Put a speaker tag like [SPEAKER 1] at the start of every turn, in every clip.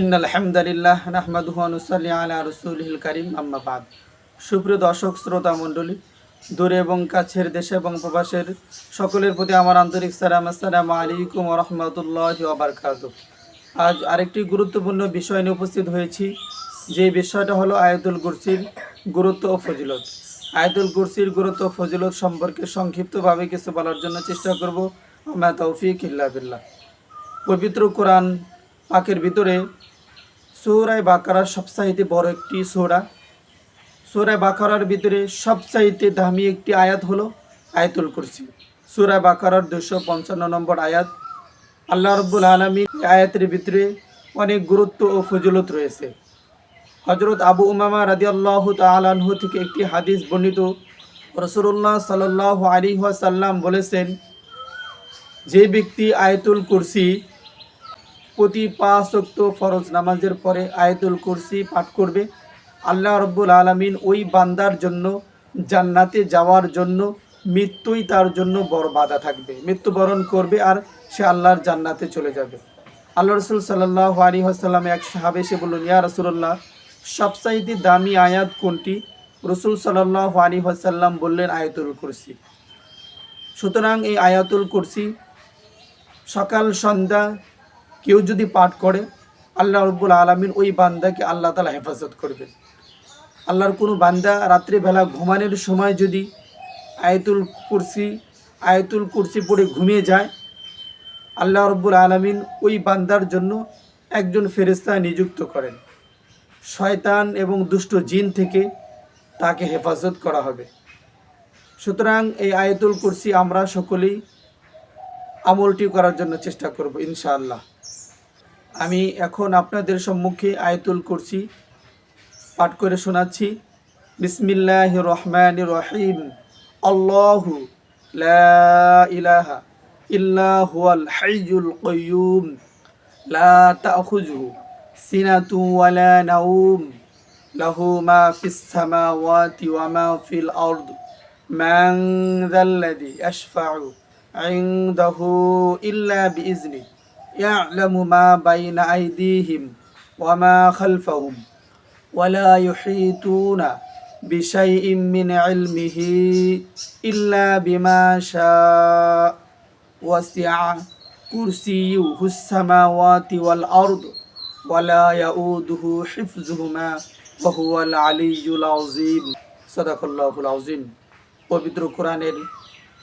[SPEAKER 1] ইন্নাল হামদালিল্লাহ নাহমাদুহু ওয়া নুসাল্লি আলা রাসূলিল কারীম আম্মা বাদ। সুপ্রিয় দর্শক শ্রোতা মণ্ডলী, দূরে এবং কাছের দেশে এবং প্রবাসের সকলের প্রতি আমার আন্তরিক সালাম। আসসালামু আলাইকুম ওয়া রাহমাতুল্লাহি ওয়া বারাকাতুহু। আজ আরেকটি গুরুত্বপূর্ণ বিষয় নিয়ে উপস্থিত হয়েছি, যে বিষয়টা হলো আয়াতুল কুরসির গুরুত্ব ও ফজিলত। আয়াতুল কুরসির গুরুত্ব ও ফজিলত সম্পর্কে সংক্ষিপ্তভাবে কিছু বলার জন্য চেষ্টা করব। আমা তৌফিক ইল্লা বিল্লাহ। পবিত্র কোরআন পাকের ভিতরে সূরা বাকারার সবচাইতে বড় একটি সূরা। সূরা বাকারার ভিতরে সবচাইতে দামি একটি আয়াত হলো আয়াতুল কুরসি। সূরা বাকারার 255 নম্বর আয়াত। আল্লাহ রাব্বুল আলামিন আয়াতের ভিতরে অনেক গুরুত্ব ও ফজিলত রয়েছে। হযরত আবু উমামা রাদিয়াল্লাহু তাআলা আনহু থেকে একটি হাদিস বর্ণিত, রাসূলুল্লাহ সাল্লাল্লাহু আলাইহি ওয়াসাল্লাম বলেছেন, যে ব্যক্তি আয়াতুল কুরসি প্রতি 5 ওয়াক্ত ফরজ নামাজের পরে আয়াতুল কুরসি পাঠ করবে, আল্লাহ রাব্বুল আলামিন ওই বান্দার জন্য জান্নাতে যাওয়ার জন্য মৃত্যুই তার জন্য বড় বাধা থাকবে। মৃত্যুবরণ করবে আর সে আল্লাহর জান্নাতে চলে যাবে। আল্লাহ রাসূল সাল্লাল্লাহু আলাইহি ওয়াসাল্লাম এক সাহাবী এসে বললেন, ইয়া রাসূলুল্লাহ, সবচাইতে দামি আয়াত কোনটি? রাসূল সাল্লাল্লাহু আলাইহি ওয়াসাল্লাম বললেন, আয়াতুল কুরসি। সুতরাং এই আয়াতুল কুরসি সকাল সন্ধ্যা কেউ যদি পাঠ করে, আল্লাহ রাব্বুল আলামিন ওই বান্দাকে আল্লাহ তাআলা হেফাজত করবেন। আল্লাহর কোনো বান্দা রাত্রিবেলা ঘুমানোর সময় যদি আয়াতুল কুরসি পড়ে ঘুমিয়ে যায়, আল্লাহ রাব্বুল আলামিন ওই বান্দার জন্য একজন ফেরেশতা নিযুক্ত করেন। শয়তান এবং দুষ্ট জিন থেকে তাকে হেফাজত করা হবে। সুতরাং এই আয়াতুল কুরসি আমরা সকলেই আমলটি করার জন্য চেষ্টা করব ইনশাআল্লাহ। আমি এখন আপনাদের সম্মুখে আয়াতুল কুরসি পাঠ করে শোনাচ্ছি। বিসমিল্লাহির রহমানির রহিম। আল্লাহু লা ইলাহা ইল্লা হুয়াল হাইয়ুল কাইয়্যুম লা তাখুযুহু সিনাতুন ওয়া লা নাওম লাহু মা ফিস সামাওয়াতি ওয়া মা ফিল আরদ মান যাল্লাযী ইয়াশফা'ু ইনদাহু ইল্লা বিইজনিহি ইয়া'লামু মা বাইনা আইদিহিম ওয়া মা খালফাহুম ওয়া লা ইউহীতুনা বিশাইইন মিন ইলমিহি ইল্লা বিমা শাআ ওয়াসি'a কুরসিয়ুহুস সামাওয়াতি ওয়াল আরদ ওয়া লা ইয়াউদুহু হিফযুহুমা ওয়া হুয়াল আলিয়্যুল আযীম। সাদাকাল্লাহুল আযীম। পবিত্র কোরআনের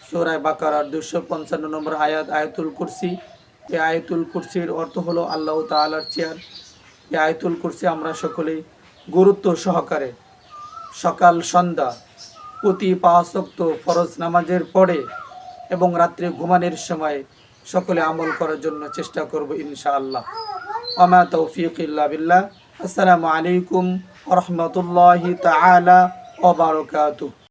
[SPEAKER 1] সূরা বাকারার 255 নম্বর আয়াত আয়াতুল কুরসি। এই আয়াতুল কুরসির অর্থ হলো আল্লাহ তাআলার চেয়ার। এই আয়াতুল কুরসি আমরা সকলেই গুরুত্ব সহকারে সকাল সন্ধ্যা প্রতি 5 ওয়াক্ত ফরজ নামাজের পরে এবং রাত্রে ঘুমানোর সময় সকলে আমল করার জন্য চেষ্টা করব ইনশাআল্লাহ। ওয়া তৌফিক ইল্লা বিল্লাহ। আসসালামু আলাইকুম ওয়া রাহমাতুল্লাহি তাআলা ওয়া বারাকাতুহু।